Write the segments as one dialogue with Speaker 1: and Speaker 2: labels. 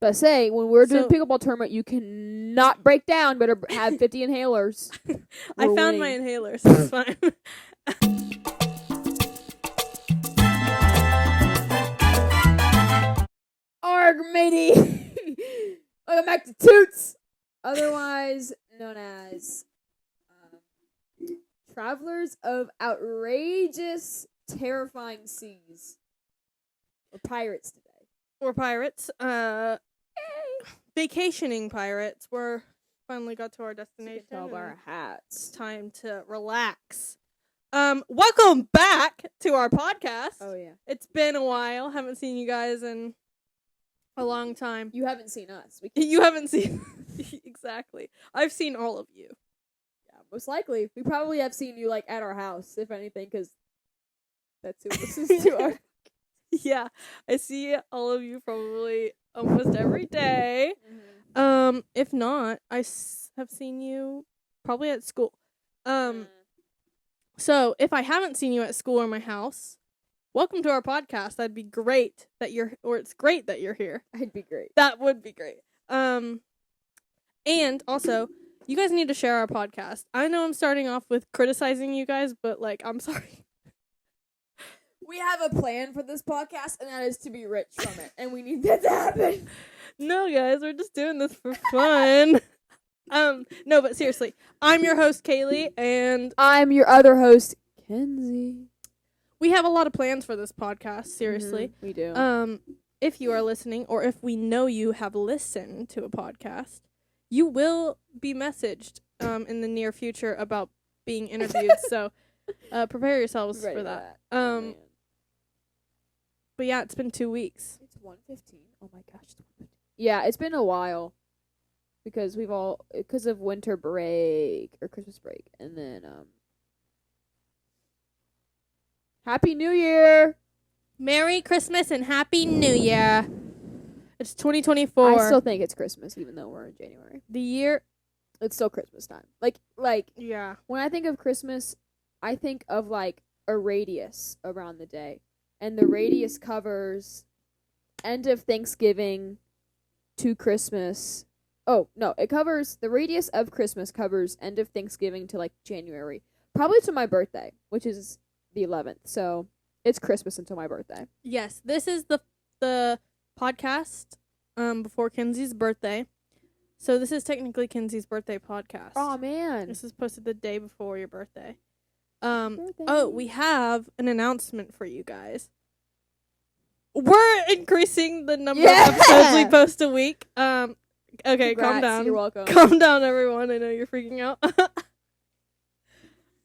Speaker 1: But say, when we're doing pickleball tournament, you cannot break down. Better have 50 inhalers.
Speaker 2: I found my inhaler, so it's fine.
Speaker 1: Arg, matey. Welcome back to Toots. Otherwise known as Travelers of Outrageous, Terrifying Seas. We're pirates today.
Speaker 2: We're pirates. Vacationing pirates. We're finally got to our destination.
Speaker 1: Take off our
Speaker 2: It's
Speaker 1: hats.
Speaker 2: time to relax. Welcome back to our podcast.
Speaker 1: Oh, yeah.
Speaker 2: It's been a while. Haven't seen you guys in a long time.
Speaker 1: You haven't seen us.
Speaker 2: You haven't seen... Exactly. I've seen all of you.
Speaker 1: Yeah, most likely. We probably have seen you, like, at our house, if anything, because that's who listens to our...
Speaker 2: Yeah, I see all of you probably almost every day.
Speaker 1: Mm-hmm.
Speaker 2: If not, I have seen you probably at school. So if I haven't seen you at school or my house, welcome to our podcast. That'd be great that it's great that you're here.
Speaker 1: I'd be great.
Speaker 2: That would be great. And also, you guys need to share our podcast. I know I'm starting off with criticizing you guys, but, like, I'm sorry.
Speaker 1: We have a plan for this podcast, and that is to be rich from it, and we need that to happen.
Speaker 2: No, guys, we're just doing this for fun. No, but seriously, I'm your host, Kaylee, and
Speaker 1: I'm your other host, Kenzie.
Speaker 2: we have a lot of plans for this podcast, seriously.
Speaker 1: We do.
Speaker 2: If you are listening, or if we know you have listened to a podcast, you will be messaged in the near future about being interviewed, so prepare yourselves for that. But yeah, it's been 2 weeks.
Speaker 1: It's 1:15. Oh my gosh, it's 1:15. Yeah, it's been a while because because of winter break or Christmas break, and then Happy New Year!
Speaker 2: Merry Christmas and Happy New Year. It's 2024.
Speaker 1: I still think it's Christmas, even though we're in January.
Speaker 2: The year.
Speaker 1: It's still Christmas time. Like
Speaker 2: Yeah.
Speaker 1: when I think of Christmas, I think of like a radius around the day. And the radius covers end of Thanksgiving to Christmas. Oh, no, the radius of Christmas covers end of Thanksgiving to like January. Probably to my birthday, which is the 11th. So it's Christmas until my birthday.
Speaker 2: Yes, this is the podcast before Kenzie's birthday. So this is technically Kenzie's birthday podcast.
Speaker 1: Oh, man.
Speaker 2: This is posted the day before your birthday. We have an announcement for you guys. We're increasing the number of episodes we post a week. Okay,
Speaker 1: Congrats,
Speaker 2: calm down.
Speaker 1: You're welcome.
Speaker 2: Calm down, everyone. I know you're freaking out.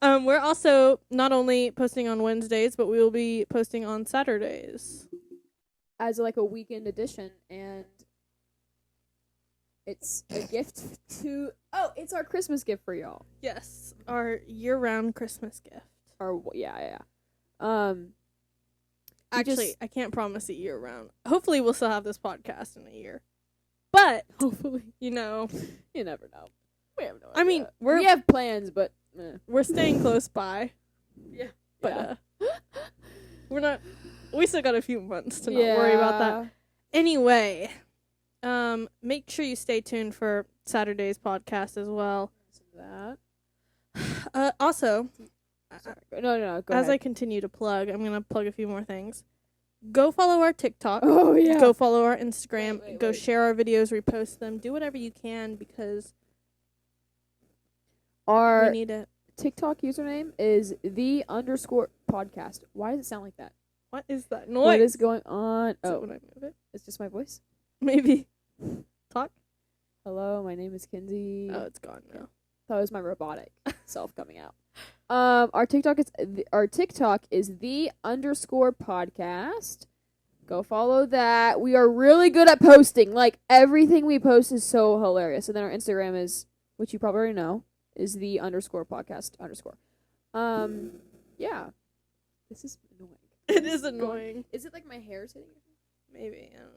Speaker 2: We're also not only posting on Wednesdays, but we will be posting on Saturdays.
Speaker 1: As like a weekend edition, and it's a gift to... Oh, it's our Christmas gift for y'all.
Speaker 2: Yes, our year-round Christmas gift.
Speaker 1: Yeah.
Speaker 2: Actually, I can't promise a year-round. Hopefully, we'll still have this podcast in a year. But,
Speaker 1: Hopefully.
Speaker 2: you know.
Speaker 1: You never know. We have no idea.
Speaker 2: I mean,
Speaker 1: we have plans, but...
Speaker 2: We're staying close by.
Speaker 1: Yeah.
Speaker 2: But, we're not... We still got a few months to not worry about that. Anyway, make sure you stay tuned for Saturday's podcast as well. Also,
Speaker 1: no, go
Speaker 2: as
Speaker 1: ahead.
Speaker 2: I continue to plug, I'm going to plug a few more things. Go follow our TikTok.
Speaker 1: Oh, yeah.
Speaker 2: Go follow our Instagram.
Speaker 1: Wait.
Speaker 2: Go share our videos, repost them. Do whatever you can because
Speaker 1: our
Speaker 2: we need it.
Speaker 1: TikTok username is _podcast. Why does it sound like that?
Speaker 2: What is that noise?
Speaker 1: What is going on?
Speaker 2: Is it when I move it?
Speaker 1: It's just my voice.
Speaker 2: Maybe. Talk.
Speaker 1: Hello, my name is Kinsey.
Speaker 2: Oh, it's gone now.
Speaker 1: That was my robotic self coming out. Our TikTok is the _podcast. Go follow that. We are really good at posting. Like, everything we post is so hilarious. And then our Instagram is, which you probably already know, is the _podcast _. Yeah. This is annoying.
Speaker 2: It is annoying.
Speaker 1: Is it like my hair's hitting?
Speaker 2: Maybe. I don't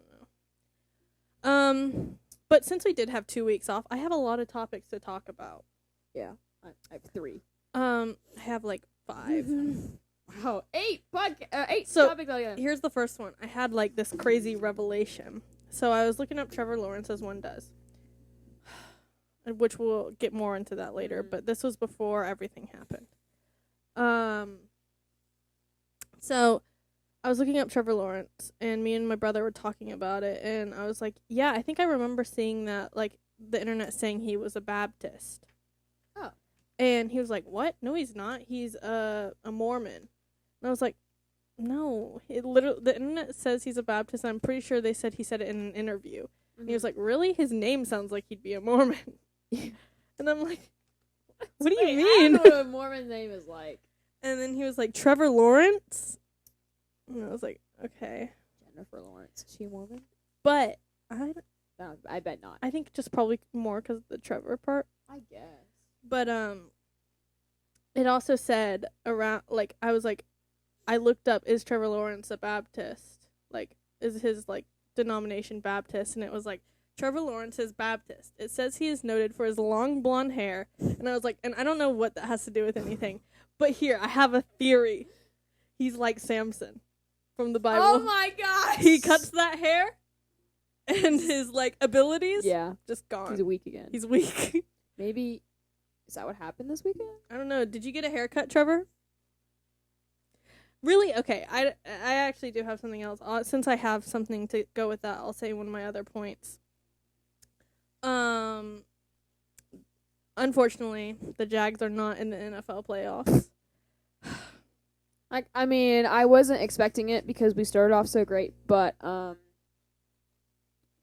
Speaker 2: know. But since we did have 2 weeks off, I have a lot of topics to talk about.
Speaker 1: Yeah. I have 3.
Speaker 2: I have like 5.
Speaker 1: Wow. 8
Speaker 2: So,
Speaker 1: topics.
Speaker 2: Here's the first one. I had like this crazy revelation. So I was looking up Trevor Lawrence as one does, which we'll get more into that later. But this was before everything happened. So I was looking up Trevor Lawrence, and me and my brother were talking about it, and I was like, yeah, I think I remember seeing that, like, the internet saying he was a Baptist.
Speaker 1: Oh.
Speaker 2: And he was like, what? No, he's not. He's a Mormon. And I was like, no. The internet says he's a Baptist. I'm pretty sure they said he said it in an interview. Mm-hmm. And he was like, really? His name sounds like he'd be a Mormon. And I'm like, what do you mean?
Speaker 1: I don't know what a Mormon's name is like.
Speaker 2: And then he was like, Trevor Lawrence? And I was like, okay.
Speaker 1: Jennifer Lawrence. Is she a Mormon?
Speaker 2: But
Speaker 1: I bet not.
Speaker 2: I think just probably more because of the Trevor part.
Speaker 1: I guess.
Speaker 2: But it also said around, like, I was like, I looked up, is Trevor Lawrence a Baptist? Like, is his, like, denomination Baptist? And it was like, Trevor Lawrence is Baptist. It says he is noted for his long blonde hair. And I was like, and I don't know what that has to do with anything. But here, I have a theory. He's like Samson from the Bible.
Speaker 1: Oh my gosh!
Speaker 2: He cuts that hair, and his, like, abilities, just gone.
Speaker 1: He's weak again.
Speaker 2: He's weak.
Speaker 1: Maybe, is that what happened this weekend?
Speaker 2: I don't know. Did you get a haircut, Trevor? Really? Okay. I actually do have something else. Since I have something to go with that, I'll say one of my other points. Unfortunately, the Jags are not in the NFL playoffs.
Speaker 1: Like, I mean, I wasn't expecting it because we started off so great, but I'm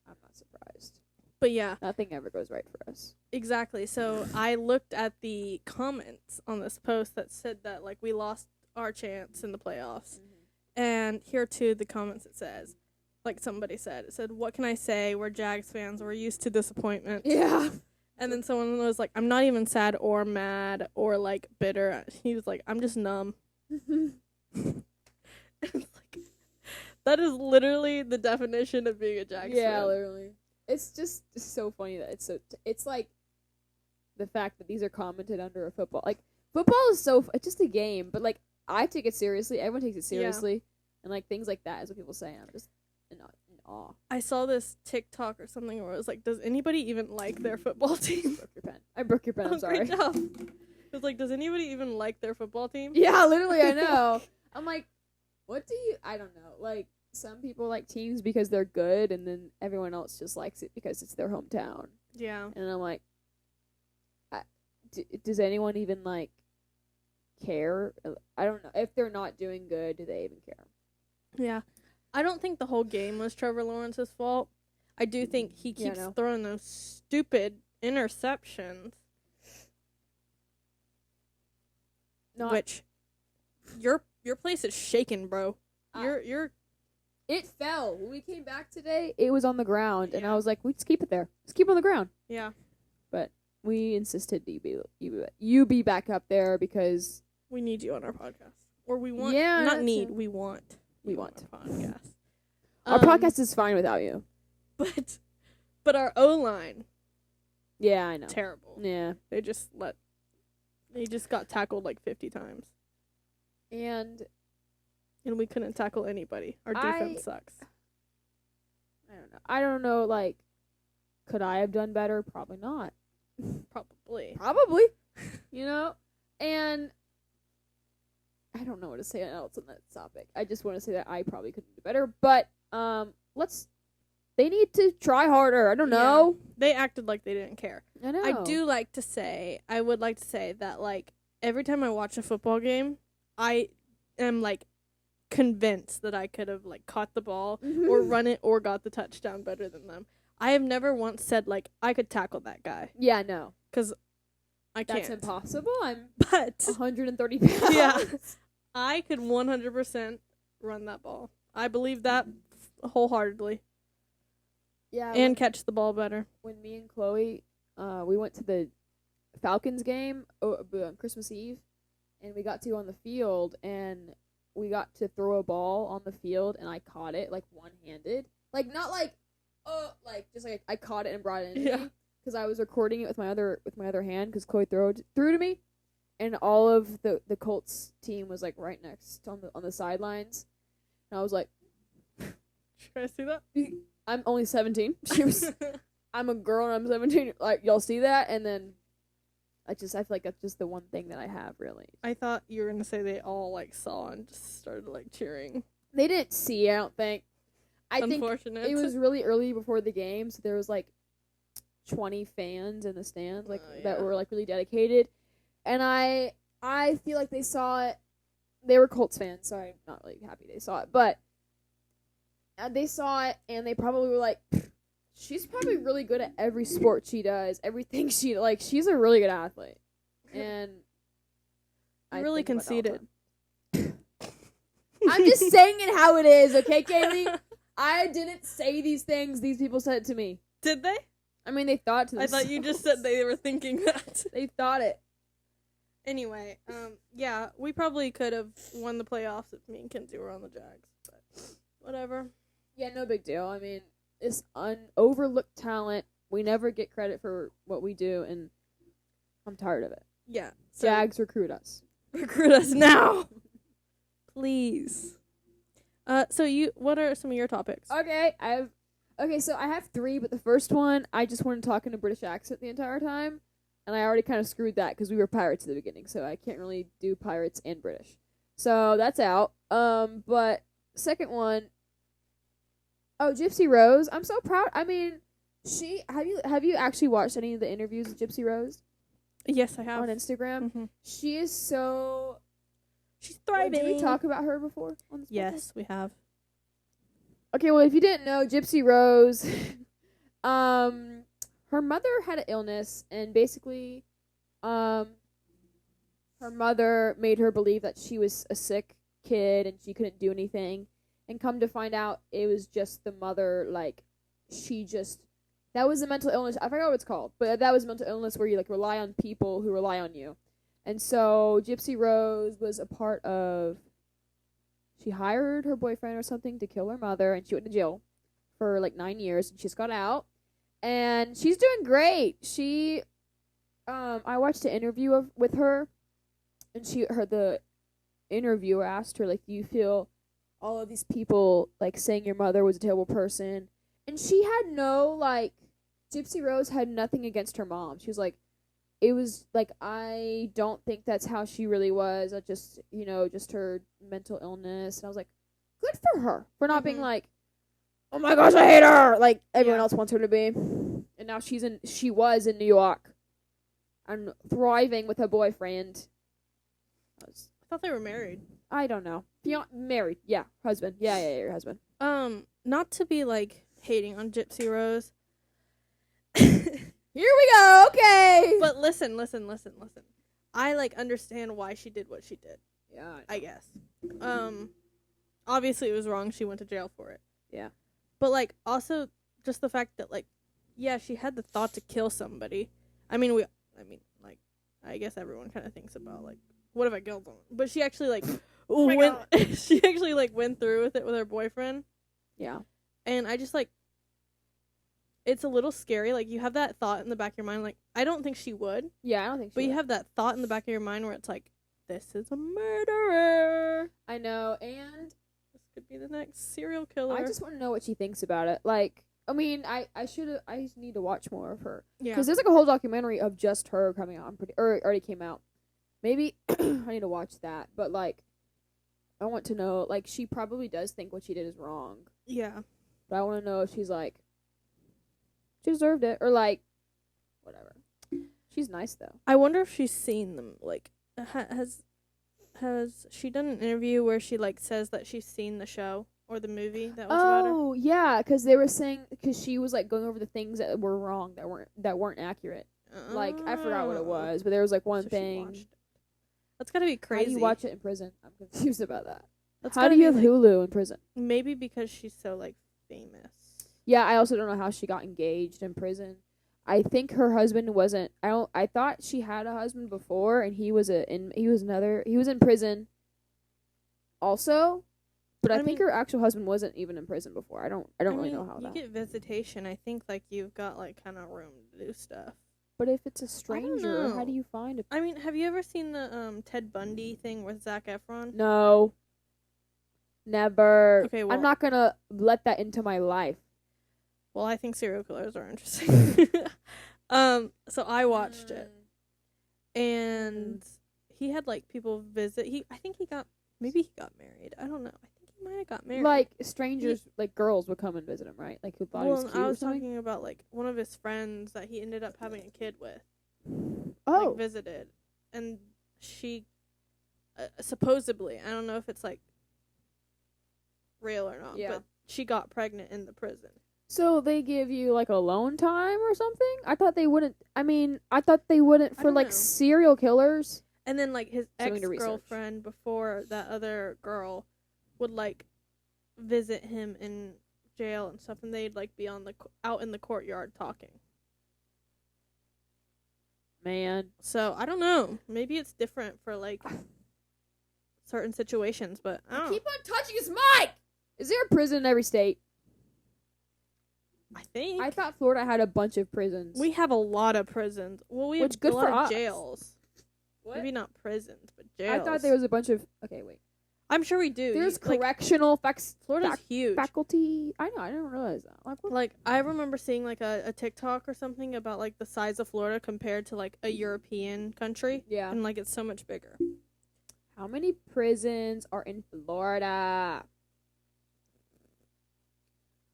Speaker 1: not surprised.
Speaker 2: But yeah,
Speaker 1: nothing ever goes right for us.
Speaker 2: Exactly. So I looked at the comments on this post that said that, like, we lost our chance in the playoffs. Mm-hmm. And here too, the comments, it says, like somebody said, it said, what can I say? We're Jags fans. We're used to disappointment.
Speaker 1: Yeah. And
Speaker 2: then someone was like, I'm not even sad or mad or, like, bitter. He was like, I'm just numb. It's like, that is literally the definition of being a Jags fan.
Speaker 1: Yeah, literally. It's just so funny that it's like the fact that these are commented under a football. Like, football is it's just a game, but, like, I take it seriously. Everyone takes it seriously. Yeah. And, like, things like that is what people say. I'm just in awe.
Speaker 2: I saw this TikTok or something where it was like, does anybody even like their football team?
Speaker 1: I broke your pen. I'm sorry.
Speaker 2: Great job. It was like, does anybody even like their football team?
Speaker 1: Yeah, literally, I know. I'm like, I don't know. Like, some people like teams because they're good, and then everyone else just likes it because it's their hometown.
Speaker 2: Yeah.
Speaker 1: And I'm like, does anyone even, like, care? I don't know. If they're not doing good, do they even care?
Speaker 2: Yeah. I don't think the whole game was Trevor Lawrence's fault. I do think he keeps throwing those stupid interceptions. Which, your place is shaking, bro.
Speaker 1: It fell. When we came back today, it was on the ground, and I was like, we just keep it there. Just keep it on the ground.
Speaker 2: Yeah.
Speaker 1: But we insisted you be back up there because
Speaker 2: we need you on our podcast. Or we want, we want.
Speaker 1: We want
Speaker 2: a podcast.
Speaker 1: Our podcast is fine without you.
Speaker 2: But our O-line.
Speaker 1: Yeah, I know.
Speaker 2: Terrible.
Speaker 1: Yeah.
Speaker 2: They just got tackled like 50 times.
Speaker 1: And
Speaker 2: we couldn't tackle anybody. Our defense sucks.
Speaker 1: I don't know, like, could I have done better? Probably not.
Speaker 2: Probably.
Speaker 1: You know? And I don't know what to say else on that topic. I just want to say that I probably could do better. But they need to try harder. I don't know.
Speaker 2: Yeah. They acted like they didn't care.
Speaker 1: I know.
Speaker 2: I would like to say that, like, every time I watch a football game, I am, like, convinced that I could have, like, caught the ball or run it or got the touchdown better than them. I have never once said, like, I could tackle that guy.
Speaker 1: Yeah, no.
Speaker 2: Because I can't.
Speaker 1: That's impossible. I'm 130 pounds.
Speaker 2: Yeah. I could 100% run that ball. I believe that wholeheartedly.
Speaker 1: Yeah.
Speaker 2: And catch the ball better.
Speaker 1: When me and Chloe, we went to the Falcons game on Christmas Eve, and we got to go on the field, and we got to throw a ball on the field, and I caught it, like, one-handed. Like, not like, just like I caught it and brought it in. Yeah. Because I was recording it with my other hand, because Chloe threw to me, and all of the Colts team was, like, right next on the sidelines, and I was like,
Speaker 2: should I see that?
Speaker 1: I'm only 17. I'm a girl and I'm 17. Like, y'all see that? And then I feel like that's just the one thing that I have, really.
Speaker 2: I thought you were going to say they all, like, saw and just started, like, cheering.
Speaker 1: They didn't see, I don't think. I think
Speaker 2: Unfortunate.
Speaker 1: it was really early before the game, so there was, like, 20 fans in the stands, like, that were, like, really dedicated. And I feel like they saw it. They were Colts fans, so I'm not really happy they saw it. But they saw it, and they probably were like, she's probably really good at every sport she does. Everything she's a really good athlete. And I
Speaker 2: really conceited.
Speaker 1: I'm just saying it how it is, okay, Kaylee? I didn't say these things. These people said it to me.
Speaker 2: Did they?
Speaker 1: I mean, they thought to
Speaker 2: I
Speaker 1: themselves.
Speaker 2: thought you just said they were thinking that.
Speaker 1: They thought it.
Speaker 2: Anyway, yeah, we probably could have won the playoffs if me and Kinsey were on the Jags, but whatever.
Speaker 1: Yeah, no big deal. I mean, it's overlooked talent. We never get credit for what we do, and I'm tired of it.
Speaker 2: Yeah. So
Speaker 1: Jags, recruit us.
Speaker 2: recruit us now. Please. So what are some of your topics?
Speaker 1: Okay, so I have 3, but the first one, I just wanted to talk in a British accent the entire time. And I already kind of screwed that because we were pirates at the beginning, so I can't really do pirates and British. So that's out. But second one, Gypsy Rose. I'm so proud. I mean, have you actually watched any of the interviews with Gypsy Rose?
Speaker 2: Yes, I have.
Speaker 1: On Instagram.
Speaker 2: Mm-hmm.
Speaker 1: She is so...
Speaker 2: She's thriving.
Speaker 1: Did we talk about her before on this podcast?
Speaker 2: Yes, we have.
Speaker 1: Okay, well, if you didn't know, Gypsy Rose... her mother had an illness, and basically, her mother made her believe that she was a sick kid and she couldn't do anything. And come to find out, it was just the mother, like, that was a mental illness. I forgot what it's called, but that was a mental illness where you, like, rely on people who rely on you. And so, Gypsy Rose was a part of, she hired her boyfriend or something to kill her mother, and she went to jail for, like, 9 years, and she just got out. And she's doing great. She, I watched an interview with her, and the interviewer asked her, like, do you feel all of these people, like, saying your mother was a terrible person? And she had Gypsy Rose had nothing against her mom. She was like, it was, like, I don't think that's how she really was. I just, just her mental illness. And I was like, good for her for not being like, oh my gosh, I hate her, like everyone else wants her to be. And now she was in New York and thriving with her boyfriend.
Speaker 2: I thought they were married.
Speaker 1: I don't know. Married, yeah. Husband. Yeah, your husband.
Speaker 2: Not to be, like, hating on Gypsy Rose.
Speaker 1: Here we go, okay.
Speaker 2: But listen. I, like, understand why she did what she did.
Speaker 1: Yeah.
Speaker 2: I guess. Obviously it was wrong. She went to jail for it.
Speaker 1: Yeah.
Speaker 2: But, like, also just the fact that, like, yeah, she had the thought to kill somebody. I I guess everyone kind of thinks about, like, what if I killed someone? But she actually, like, went through with it with her boyfriend.
Speaker 1: Yeah.
Speaker 2: And I just, like, it's a little scary. Like, you have that thought in the back of your mind. Like, I don't think she would.
Speaker 1: Yeah, I don't think she would.
Speaker 2: But you have that thought in the back of your mind where it's like, this is a murderer.
Speaker 1: I know, and
Speaker 2: this could be the next serial killer.
Speaker 1: I just want to know what she thinks about it. Like, I mean, I need to watch more of her.
Speaker 2: Yeah.
Speaker 1: Because there's, like, a whole documentary of just her coming out. Or already came out. Maybe I need to watch that. But, like, I want to know, like, she probably does think what she did is wrong.
Speaker 2: Yeah.
Speaker 1: But I want to know if she's like, she deserved it. Or, like, whatever. She's nice, though.
Speaker 2: I wonder if she's seen them. Like, has she done an interview where she, like, says that she's seen the show or the movie that was about her?
Speaker 1: Oh, yeah, because they were saying, because she was, like, going over the things that were wrong, that weren't accurate. Like, I forgot what it was, but there was, like, one thing.
Speaker 2: That's gotta be crazy.
Speaker 1: How do you watch it in prison? I'm confused about that.
Speaker 2: That's
Speaker 1: How do you have Hulu in prison?
Speaker 2: Maybe because she's so, like, famous.
Speaker 1: Yeah, I also don't know how she got engaged in prison. I think her husband wasn't. I thought she had a husband before, and he was in prison. Also, but I think her actual husband wasn't even in prison before. I don't really know how that.
Speaker 2: You get visitation. I think, like, you've got, like, kind of room to do stuff.
Speaker 1: But if it's a stranger, how do you find it?
Speaker 2: I mean, have you ever seen the Ted Bundy thing with Zac Efron?
Speaker 1: No. Never.
Speaker 2: Okay, well,
Speaker 1: I'm not gonna let that into my life.
Speaker 2: Well, I think serial killers are interesting. So I watched it, and he had like people visit. Maybe he got married. I don't know. I think he might have got married.
Speaker 1: Like strangers, like girls would come and visit him, right? Like who thought he was cute
Speaker 2: I
Speaker 1: or
Speaker 2: was
Speaker 1: something?
Speaker 2: talking about like one of his friends that he ended up having a kid with.
Speaker 1: Oh,
Speaker 2: Like, visited, and she supposedly, I don't know if it's like real or not,
Speaker 1: Yeah.
Speaker 2: but she got pregnant in the prison.
Speaker 1: so they give you like alone time or something? I thought they wouldn't. I thought they wouldn't
Speaker 2: I
Speaker 1: for
Speaker 2: don't
Speaker 1: like
Speaker 2: know.
Speaker 1: serial killers.
Speaker 2: And then like his
Speaker 1: Something to research.
Speaker 2: ex-girlfriend before that other girl would like visit him in jail and stuff, and they'd like be out in the courtyard talking.
Speaker 1: Man,
Speaker 2: So I don't know. Maybe it's different for like certain situations, but I don't know.
Speaker 1: keep on touching his mic. Is there a prison in every state?
Speaker 2: I think
Speaker 1: I thought Florida had a bunch of prisons.
Speaker 2: we have a lot of prisons. Well, we
Speaker 1: Which
Speaker 2: have
Speaker 1: good
Speaker 2: a lot
Speaker 1: for
Speaker 2: of
Speaker 1: us.
Speaker 2: jails.
Speaker 1: What?
Speaker 2: Maybe not prisons, but jails.
Speaker 1: I thought there was a bunch of. Okay, wait.
Speaker 2: I'm sure we do.
Speaker 1: There's
Speaker 2: like,
Speaker 1: correctional
Speaker 2: Florida's huge.
Speaker 1: faculty. I know. I didn't realize that. Like, what?
Speaker 2: Like, I remember seeing like a TikTok or something about like the size of Florida compared to like a European country,
Speaker 1: Yeah.
Speaker 2: and like it's so much bigger.
Speaker 1: How many prisons are in Florida?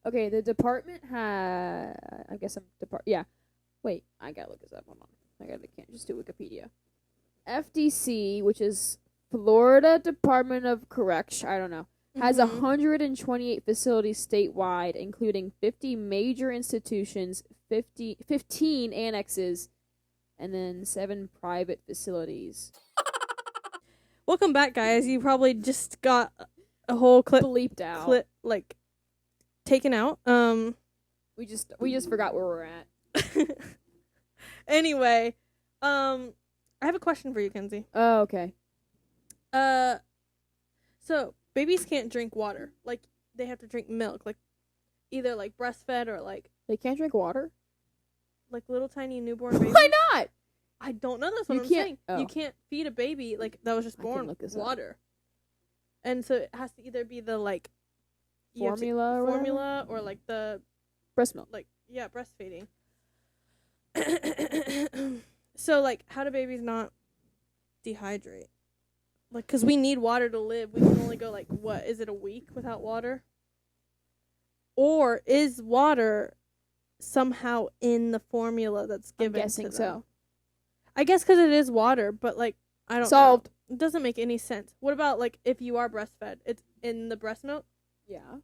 Speaker 1: Okay, the department had. I guess I'm Yeah. Wait, I gotta look this up. Hold on. I can't just do Wikipedia. FDC, which is Florida Department of Correction. I don't know. Has
Speaker 2: Mhm.
Speaker 1: 128 facilities statewide, including 50 major institutions, 15 annexes, and then 7 private facilities.
Speaker 2: Welcome back, guys. You probably just got a whole
Speaker 1: Bleeped out.
Speaker 2: like taken out.
Speaker 1: We just forgot where we're at.
Speaker 2: Anyway, I have a question for you, Kenzie.
Speaker 1: Oh, okay.
Speaker 2: So babies can't drink water. Like, they have to drink milk. Like, either like breastfed or like
Speaker 1: They can't drink water?
Speaker 2: little tiny newborn babies.
Speaker 1: Why not?
Speaker 2: I don't know. That's what
Speaker 1: You
Speaker 2: I'm
Speaker 1: can't-
Speaker 2: saying.
Speaker 1: oh.
Speaker 2: You can't feed a baby like that was just
Speaker 1: I can
Speaker 2: born
Speaker 1: look this up.
Speaker 2: water. And so it has to either be the like you have to-
Speaker 1: Formula or whatever?
Speaker 2: formula or like the
Speaker 1: Breast milk.
Speaker 2: like breastfeeding. So like, how do babies not dehydrate? Like, 'cause we need water to live. We can only go like, what is it, a week without water? Or is water somehow in the formula that's
Speaker 1: I'm
Speaker 2: given
Speaker 1: guessing
Speaker 2: to them?
Speaker 1: so.
Speaker 2: I guess 'cause it is water, but like, I don't
Speaker 1: Solved.
Speaker 2: know. It doesn't make any sense. What about like if you are breastfed? It's in the breast milk.
Speaker 1: Yeah.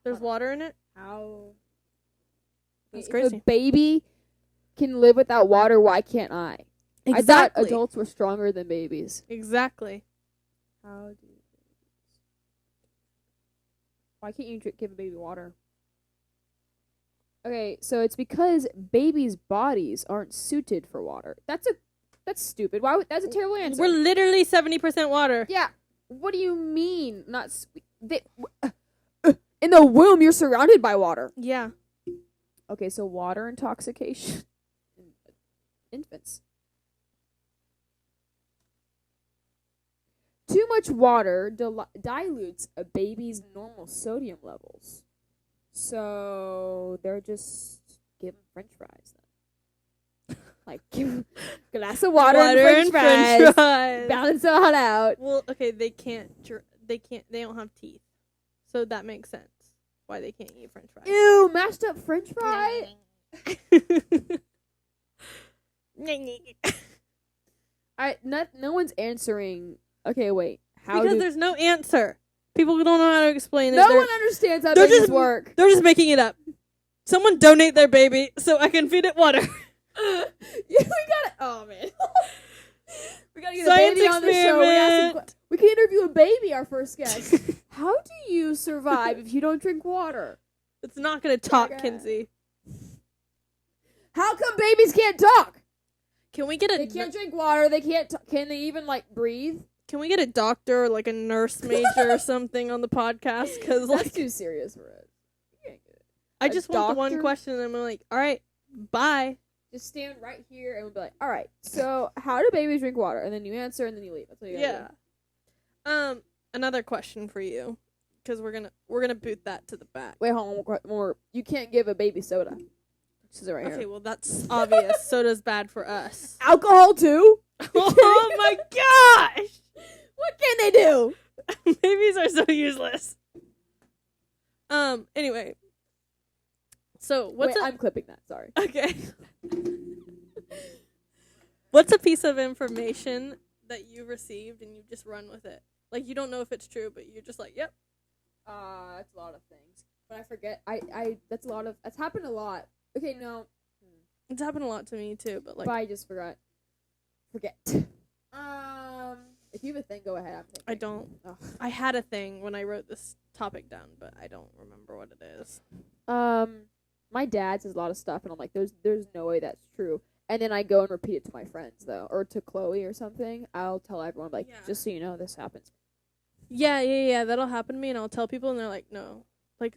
Speaker 2: There's water in it.
Speaker 1: How?
Speaker 2: That's
Speaker 1: If
Speaker 2: crazy.
Speaker 1: a baby can live without water, why can't I? I thought adults were stronger than babies.
Speaker 2: Exactly.
Speaker 1: How do Why can't you give a baby water? Okay, so it's because babies' bodies aren't suited for water. That's stupid. That's a terrible answer.
Speaker 2: We're literally 70% water.
Speaker 1: Yeah. What do you mean? Not in the womb, you're surrounded by water.
Speaker 2: Yeah.
Speaker 1: Okay, so water intoxication in infants. Too much water dilutes a baby's normal sodium levels. So they're just giving French fries then. Like, give a glass of water and French fries. Balance it all out.
Speaker 2: Well, okay, they don't have teeth. So that makes sense why they can't eat French fries.
Speaker 1: Ew, mashed up French fries. No one's answering. Okay, wait.
Speaker 2: Because there's no answer. People don't know how to explain it.
Speaker 1: No one understands how
Speaker 2: they're
Speaker 1: babies
Speaker 2: just-
Speaker 1: work.
Speaker 2: They're just making it up. Someone donate their baby so I can feed it water.
Speaker 1: Yeah, we gotta. Oh man, we gotta get
Speaker 2: Science
Speaker 1: a baby on the show.
Speaker 2: experiment.
Speaker 1: We can interview a baby. Our first guest. How do you survive if you don't drink water?
Speaker 2: It's not going to talk,
Speaker 1: Okay.
Speaker 2: Kinsey.
Speaker 1: How come babies can't talk?
Speaker 2: Can we get
Speaker 1: They can't drink water. They can't. Can they even breathe?
Speaker 2: Can we get a doctor or like a nurse major or something on the podcast? Because
Speaker 1: That's
Speaker 2: like,
Speaker 1: too serious for it. You can't get it.
Speaker 2: I just want the one
Speaker 1: doctor?
Speaker 2: question, and I'm like, all right, bye.
Speaker 1: Just stand right here and we'll be like, all right. So how do babies drink water? And then you answer and then you leave. That's what you gotta
Speaker 2: Yeah. Another question for you. because we're gonna boot that to the back.
Speaker 1: Wait, hold on. More. You can't give a baby soda. This is it right
Speaker 2: Okay,
Speaker 1: here.
Speaker 2: well that's obvious. Soda's bad for us.
Speaker 1: Alcohol too.
Speaker 2: Oh my gosh!
Speaker 1: What can they do?
Speaker 2: Babies are so useless. Anyway. So
Speaker 1: Wait, I'm clipping that. Sorry.
Speaker 2: Okay. What's a piece of information that you received and you just run with it? Like, you don't know if it's true, but you're just like, yep.
Speaker 1: That's a lot of things. But I forget. That's happened a lot. Okay, no.
Speaker 2: It's happened a lot to me, too, but, like.
Speaker 1: But I just forgot. Forget. If you have a thing, go ahead. I'm thinking.
Speaker 2: I don't.
Speaker 1: Ugh.
Speaker 2: I had a thing when I wrote this topic down, but I don't remember what it is.
Speaker 1: My dad says a lot of stuff, and I'm like, there's no way that's true. And then I go and repeat it to my friends, though, or to Chloe or something. I'll tell everyone, like, just so you know, this happens.
Speaker 2: Yeah. That'll happen to me, and I'll tell people, and they're like, no. Like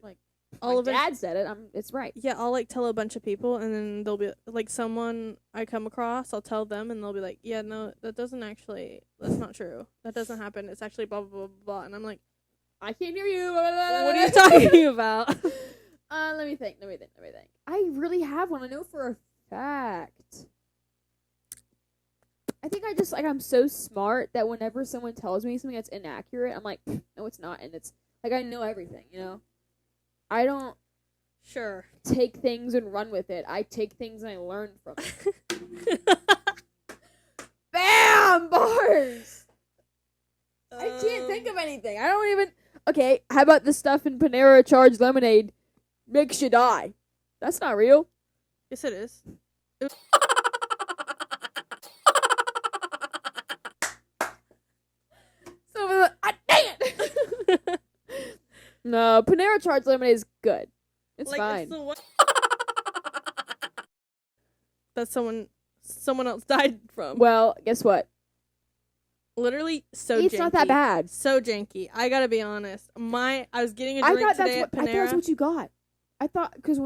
Speaker 2: all of it.
Speaker 1: My dad said it. It's right.
Speaker 2: Yeah, I'll, like, tell a bunch of people, and then they'll be, like, someone I come across, I'll tell them, and they'll be like, yeah, no, that's not true. That doesn't happen. It's actually blah, blah, blah, blah. And I'm like,
Speaker 1: I can't hear you.
Speaker 2: What are you talking about?
Speaker 1: Let me think. I really have one. I know for a fact. I think I just, like, I'm so smart that whenever someone tells me something that's inaccurate, I'm like, no, it's not. And it's, like, I know everything, you know? I don't take things and run with it. I take things and I learn from it. Bam! Bars! I can't think of anything. I don't even... Okay, how about the stuff in Panera Charged Lemonade makes you die? That's not real.
Speaker 2: Yes, it is.
Speaker 1: Dang it! No, Panera Charged Lemonade is good. It's
Speaker 2: like,
Speaker 1: fine.
Speaker 2: It's the one that someone else died from.
Speaker 1: Well, guess what?
Speaker 2: Literally so
Speaker 1: It's
Speaker 2: janky.
Speaker 1: not that bad.
Speaker 2: So janky. I gotta be honest. I was getting a drink today at Panera.
Speaker 1: I thought that's what you got. I thought, because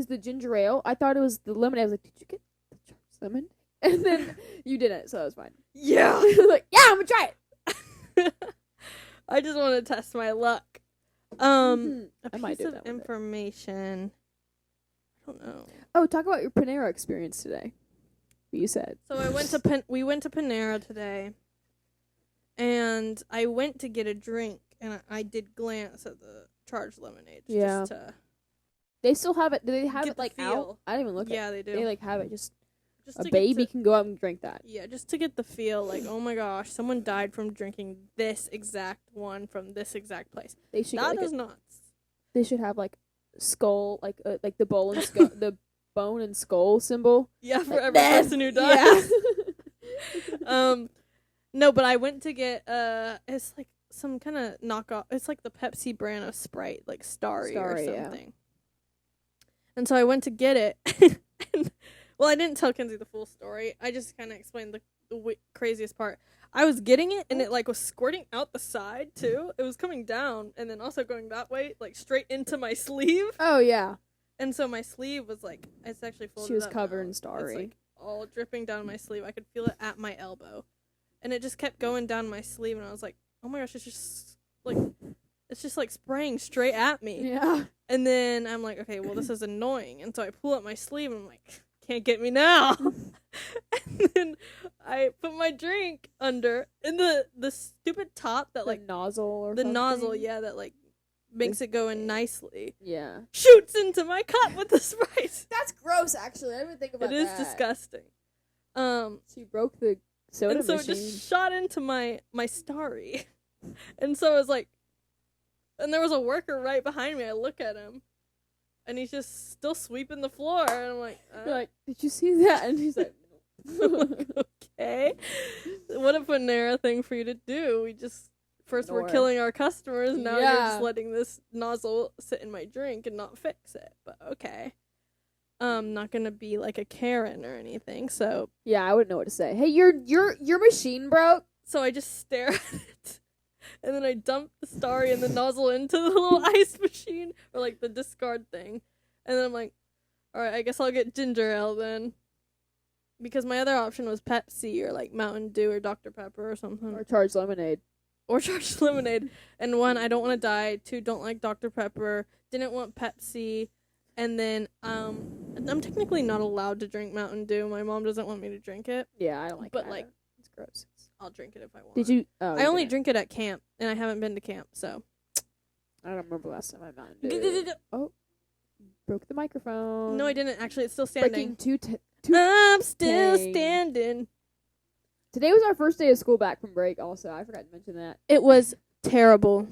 Speaker 1: the ginger ale, I thought it was the lemonade. I was like, did you get the Charged lemon? And then you didn't, so it was fine.
Speaker 2: Yeah.
Speaker 1: I was like, yeah, I'm gonna try it.
Speaker 2: I just want to test my luck. A
Speaker 1: I might
Speaker 2: piece
Speaker 1: do
Speaker 2: of
Speaker 1: that with it.
Speaker 2: information. I don't know.
Speaker 1: Oh, talk about your Panera experience today. You said.
Speaker 2: So we went to Panera today, and I went to get a drink, and I did glance at the Charged lemonade.
Speaker 1: Yeah.
Speaker 2: Just to
Speaker 1: They still have it. Do they have
Speaker 2: get
Speaker 1: it
Speaker 2: the
Speaker 1: like
Speaker 2: feel.
Speaker 1: out? I didn't even look at it.
Speaker 2: Yeah, they do.
Speaker 1: They like have it just
Speaker 2: Just
Speaker 1: a
Speaker 2: to
Speaker 1: baby
Speaker 2: get
Speaker 1: can go out and drink that.
Speaker 2: Yeah, just to get the feel, like, oh my gosh, someone died from drinking this exact one from this exact place.
Speaker 1: They should
Speaker 2: That
Speaker 1: get, like,
Speaker 2: is nuts.
Speaker 1: They should have like skull, like the bowl and skull, the bone and skull symbol.
Speaker 2: Yeah, for
Speaker 1: like,
Speaker 2: every person who dies.
Speaker 1: Yeah.
Speaker 2: No, but I went to get it's like some kind of knockoff. It's like the Pepsi brand of Sprite, like Starry or something. Yeah. And so I went to get it. And, well, I didn't tell Kenzie the full story. I just kind of explained the craziest part. I was getting it, and it, like, was squirting out the side, too. It was coming down, and then also going that way, like, straight into my sleeve.
Speaker 1: Oh, yeah.
Speaker 2: And so my sleeve was, like, it's actually folded up.
Speaker 1: She was covered
Speaker 2: now.
Speaker 1: in Starry.
Speaker 2: It's, like, all dripping down my sleeve. I could feel it at my elbow. And it just kept going down my sleeve, and I was like, oh my gosh, it's just, like, spraying straight at me.
Speaker 1: Yeah.
Speaker 2: And then I'm like, okay, well, this is annoying. And so I pull up my sleeve, and I'm like, can't get me now. And then I put my drink under, and the stupid top that, like,
Speaker 1: nozzle or
Speaker 2: the
Speaker 1: something?
Speaker 2: nozzle, yeah, that, like, makes it go in nicely.
Speaker 1: Yeah.
Speaker 2: Shoots into my cup with the Sprite.
Speaker 1: That's gross, actually. I didn't even think about that.
Speaker 2: It is disgusting.
Speaker 1: She broke the soda
Speaker 2: and so
Speaker 1: machine.
Speaker 2: it just shot into my Starry. And so I was like, and there was a worker right behind me. I look at him, and he's just still sweeping the floor. And I'm like,
Speaker 1: You're like, did you see that? And he's like,
Speaker 2: okay. What a Panera thing for you to do. First we're killing our customers, now you're just letting this nozzle sit in my drink and not fix it. But okay. Not gonna be like a Karen or anything, so
Speaker 1: yeah, I wouldn't know what to say. Hey, your machine broke.
Speaker 2: So I just stare at it, and then I dump the Starry and the nozzle into the little ice machine, or like the discard thing, and then I'm like, all right, I guess I'll get ginger ale then, because my other option was Pepsi or like Mountain Dew or Dr. Pepper or something,
Speaker 1: Or Charged lemonade.
Speaker 2: charged lemonade. And 1, I don't want to die. 2, don't like Dr. Pepper. Didn't want Pepsi. And then I'm technically not allowed to drink Mountain Dew. My mom doesn't want me to drink it.
Speaker 1: Yeah, I don't like it.
Speaker 2: But,
Speaker 1: Either.
Speaker 2: like,
Speaker 1: it's gross.
Speaker 2: I'll drink it if I want.
Speaker 1: Did you? Oh,
Speaker 2: I only drink it at camp, and I haven't been to camp, so.
Speaker 1: I don't remember last time I Mountain Dew. Oh, broke the microphone.
Speaker 2: No, I didn't. Actually, it's still standing.
Speaker 1: Breaking
Speaker 2: I'm still standing.
Speaker 1: Today was our first day of school back from break. Also, I forgot to mention that.
Speaker 2: It was terrible.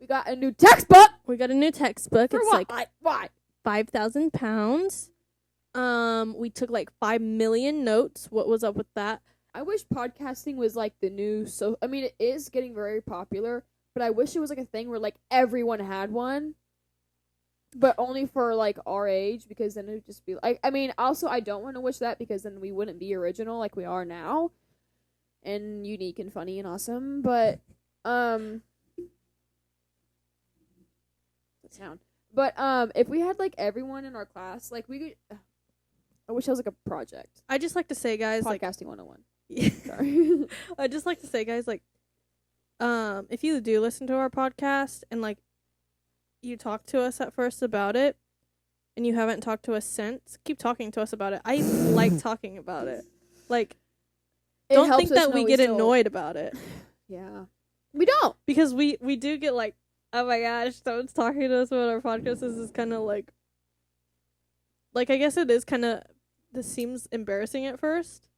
Speaker 1: We got a new textbook.
Speaker 2: We got a new textbook.
Speaker 1: For
Speaker 2: it's
Speaker 1: what?
Speaker 2: like
Speaker 1: why?
Speaker 2: 5,000 pounds. We took like 5 million notes. What was up with that?
Speaker 1: I wish podcasting was like the new. So I mean, it is getting very popular, but I wish it was like a thing where like everyone had one, but only for like our age, because then it would just be like. I mean, also I don't want to wish that, because then we wouldn't be original like we are now, and unique and funny and awesome. But the sound. But if we had like everyone in our class, like we could. I wish it was like a project.
Speaker 2: I just like to say, guys,
Speaker 1: Podcasting 101.
Speaker 2: Sorry. I just like to say, guys, like, if you do listen to our podcast and like you talk to us at first about it and you haven't talked to us since, keep talking to us about it. I like talking about it. Like, don't think that we get annoyed about it.
Speaker 1: Yeah. We don't.
Speaker 2: Because we do get like, oh my gosh, someone's talking to us about our podcast. This is kind of like, I guess it is kind of, this seems embarrassing at first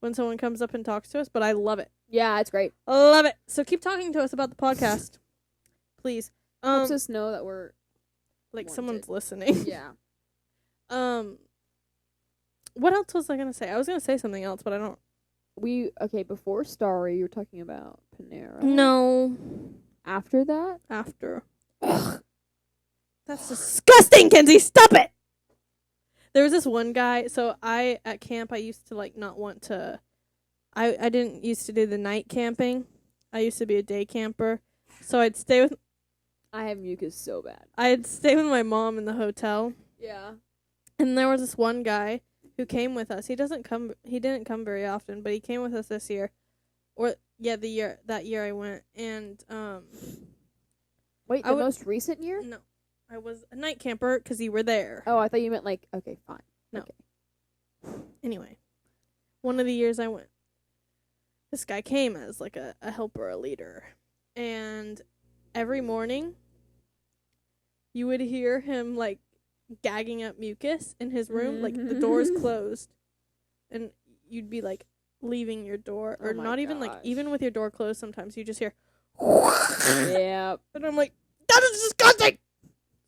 Speaker 2: when someone comes up and talks to us, but I love it.
Speaker 1: Yeah, it's great.
Speaker 2: I love it. So keep talking to us about the podcast, please.
Speaker 1: Helps us know that we're
Speaker 2: like
Speaker 1: wanted.
Speaker 2: Someone's listening.
Speaker 1: Yeah.
Speaker 2: What else was I gonna say? I was gonna say something else, but I don't.
Speaker 1: Before Starry, you were talking about Panera.
Speaker 2: No.
Speaker 1: After that?
Speaker 2: After. Ugh. That's disgusting, Kenzie. Stop it. There was this one guy. So at camp, I used to like not want to. I didn't used to do the night camping. I used to be a day camper. So I'd stay with.
Speaker 1: I have mucus so bad.
Speaker 2: I'd stay with my mom in the hotel.
Speaker 1: Yeah.
Speaker 2: And there was this one guy who came with us. He didn't come very often, but he came with us this year. That year I went. And
Speaker 1: Wait, the most recent year?
Speaker 2: No. I was a night camper because you were there.
Speaker 1: Oh, I thought you meant like, okay, fine.
Speaker 2: No.
Speaker 1: Okay.
Speaker 2: Anyway, one of the years I went, this guy came as like a helper, a leader. And every morning, you would hear him like gagging up mucus in his room. Like the door's closed. And you'd be like leaving your door. Or not even like, even with your door closed, sometimes you just hear.
Speaker 1: Yeah.
Speaker 2: And I'm like, that is disgusting!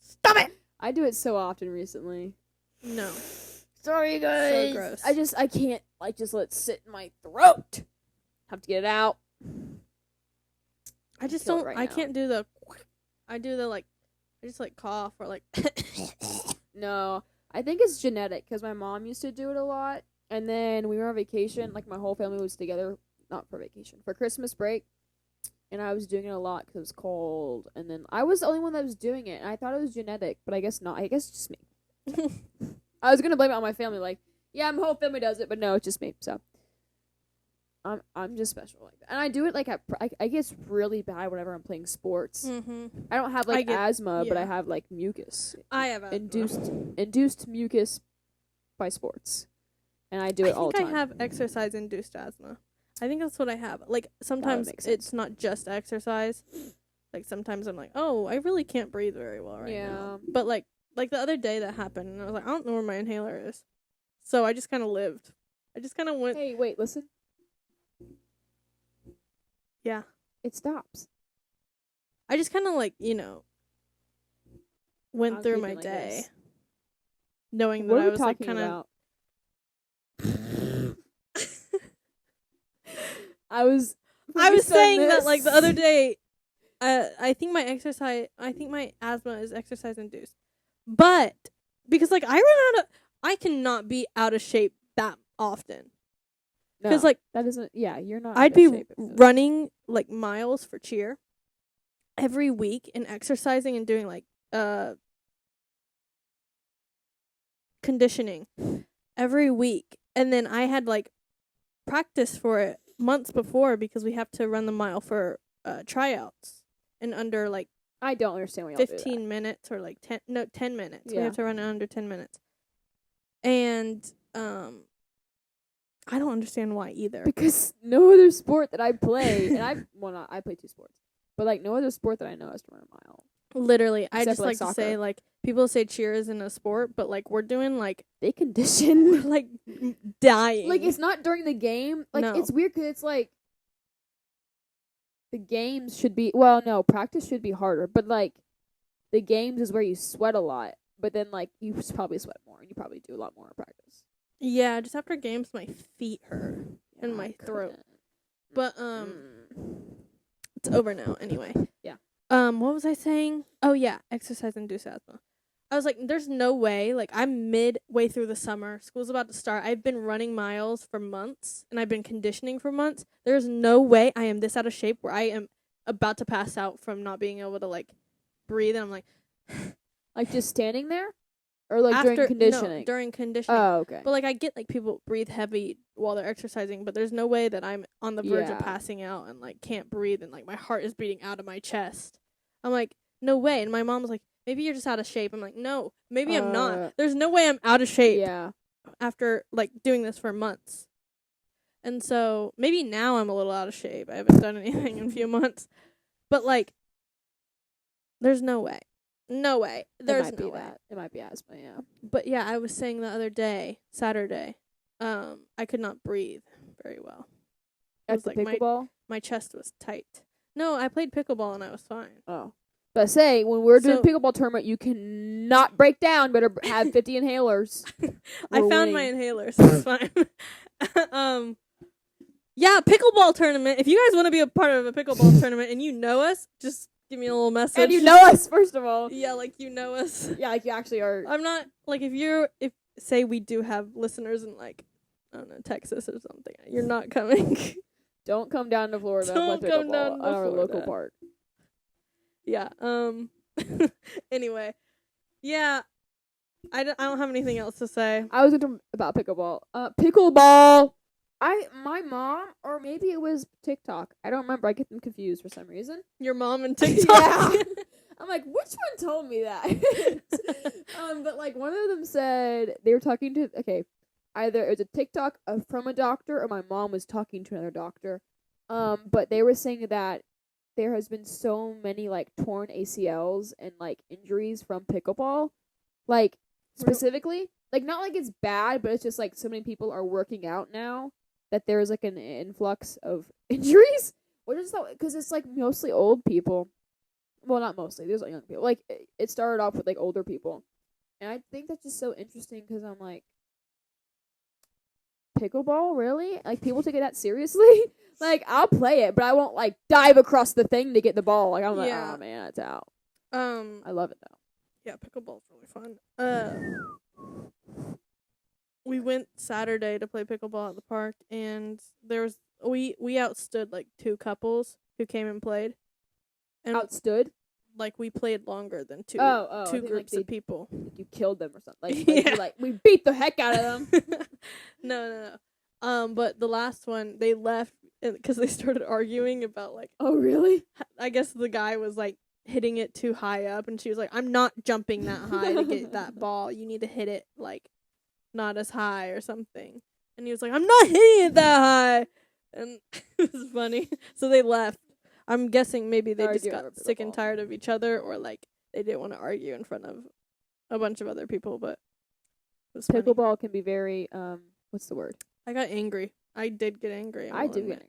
Speaker 2: Stop it!
Speaker 1: I do it so often recently.
Speaker 2: No.
Speaker 1: Sorry, guys.
Speaker 2: So gross.
Speaker 1: I can't, like, just let it sit in my throat. Have to get it out.
Speaker 2: I just don't, I can't do the, I do the, like, I just, like, cough or, like.
Speaker 1: No. I think it's genetic, because my mom used to do it a lot. And then we were on vacation, like, my whole family was together, not for vacation, for Christmas break. And I was doing it a lot because it was cold. And then I was the only one that was doing it. And I thought it was genetic, but I guess not. I guess it's just me. I was going to blame it on my family. Like, yeah, my whole family does it, but no, it's just me. So I'm just special like that. And I do it like I get really bad whenever I'm playing sports.
Speaker 2: Mm-hmm.
Speaker 1: I don't have like asthma, but I have like mucus.
Speaker 2: I have asthma.
Speaker 1: Induced mucus by sports. And I do it all the time.
Speaker 2: I think I have exercise-induced asthma. I think that's what I have. Like, sometimes it's not just exercise. Like, sometimes I'm like, oh, I really can't breathe very well right now. But, like the other day that happened, and I was like, I don't know where my inhaler is. So I just kind of lived. I just kind of went.
Speaker 1: Hey, wait, listen.
Speaker 2: Yeah.
Speaker 1: It stops.
Speaker 2: I just kind of, like, went through my day.
Speaker 1: This.
Speaker 2: Knowing that I was, like, kind
Speaker 1: of. I was
Speaker 2: saying that like the other day, I think my asthma is exercise induced, but because like I cannot be out of shape that often. Because like
Speaker 1: that isn't. Yeah, you're not.
Speaker 2: I'd be running like miles for cheer every week and exercising and doing like conditioning every week, and then I had like practice for it months before because we have to run the mile for tryouts in under like
Speaker 1: I don't understand why y'all do
Speaker 2: 15 minutes or like 10 minutes. We
Speaker 1: Yeah.
Speaker 2: have to run it under 10 minutes. And I don't understand why either.
Speaker 1: that. Because no other sport that I play, and I play 2 sports, but like no other sport that I know has to run a mile.
Speaker 2: Literally, I
Speaker 1: Except
Speaker 2: just
Speaker 1: for,
Speaker 2: like to say,
Speaker 1: soccer.
Speaker 2: like, people say cheer isn't a sport, but like we're doing like
Speaker 1: They condition.
Speaker 2: like dying.
Speaker 1: Like it's not during the game. Like
Speaker 2: No.
Speaker 1: it's weird because it's like the games should be. Well, no, practice should be harder, but like the games is where you sweat a lot. But then like you probably sweat more, and you probably do a lot more in practice.
Speaker 2: Yeah, just after games, my feet hurt and
Speaker 1: Yeah,
Speaker 2: my
Speaker 1: I
Speaker 2: throat.
Speaker 1: couldn't.
Speaker 2: But it's over now anyway.
Speaker 1: Yeah.
Speaker 2: What was I saying? Oh yeah, exercise induced asthma. I was like, there's no way. Like, I'm midway through the summer. School's about to start. I've been running miles for months, and I've been conditioning for months. There's no way I am this out of shape where I am about to pass out from not being able to, like, breathe. And I'm like...
Speaker 1: Like, just standing there? Or, like, during conditioning?
Speaker 2: No, during conditioning.
Speaker 1: Oh, okay.
Speaker 2: But, like, I get, like, people breathe heavy while they're exercising, but there's no way that I'm on the verge of passing out and, like, can't breathe and, like, my heart is beating out of my chest. I'm like, no way. And my mom was like, maybe you're just out of shape. I'm like, no, maybe I'm not. There's no way I'm out of shape after, like, doing this for months. And so maybe now I'm a little out of shape. I haven't done anything in a few months. But, like, there's no way. No way. There's no way.
Speaker 1: It might be asthma, yeah.
Speaker 2: But, yeah, I was saying the other day, Saturday, I could not breathe very well.
Speaker 1: At the pickleball?
Speaker 2: My chest was tight. No, I played pickleball and I was fine.
Speaker 1: Oh. But say, when we're doing pickleball tournament, you cannot break down. Better have 50 inhalers.
Speaker 2: I found my inhaler, so it's fine. Yeah, pickleball tournament. If you guys want to be a part of a pickleball tournament and you know us, just give me a little message.
Speaker 1: And you know us, first of all.
Speaker 2: Yeah, like you know us.
Speaker 1: Yeah, like you actually are.
Speaker 2: I'm not, like, say we do have listeners in, like, I don't know, Texas or something. You're not coming.
Speaker 1: Don't come down to Florida. Don't come down to our local park.
Speaker 2: Yeah. Anyway. Yeah. I don't have anything else to say.
Speaker 1: I was going to talk about pickleball. Pickleball. My mom, or maybe it was TikTok. I don't remember. I get them confused for some reason.
Speaker 2: Your mom and TikTok.
Speaker 1: Yeah. I'm like, which one told me that? But like one of them said they were talking to. Okay, either it was a TikTok from a doctor, or my mom was talking to another doctor. But they were saying that there has been so many like torn ACLs and like injuries from pickleball, like specifically, like not like it's bad, but it's just like so many people are working out now that there's like an influx of injuries. What is that? Because it's like mostly old people. Well, not mostly. There's like young people. Like it started off with like older people, and I think that's just so interesting because I'm like, pickleball, really? Like people take it that seriously? Like I'll play it, but I won't like dive across the thing to get the ball. Like I'm like, oh man, it's out. I love it though.
Speaker 2: Yeah, pickleball's really fun. We went Saturday to play pickleball at the park, and we outstood like 2 couples who came and played. And
Speaker 1: outstood?
Speaker 2: Like we played longer than two groups of people.
Speaker 1: You killed them or something. Like we beat the heck out of them.
Speaker 2: No. But the last one, they left because they started arguing about like.
Speaker 1: Oh really?
Speaker 2: I guess the guy was like hitting it too high up, and she was like, "I'm not jumping that high to get that ball. You need to hit it like not as high or something." And he was like, "I'm not hitting it that high," and it was funny. So they left. I'm guessing maybe they just got sick and tired of each other, or like they didn't want to argue in front of a bunch of other people. But it was
Speaker 1: pickleball can be very what's the word?
Speaker 2: I got angry. I did get angry.
Speaker 1: I did get angry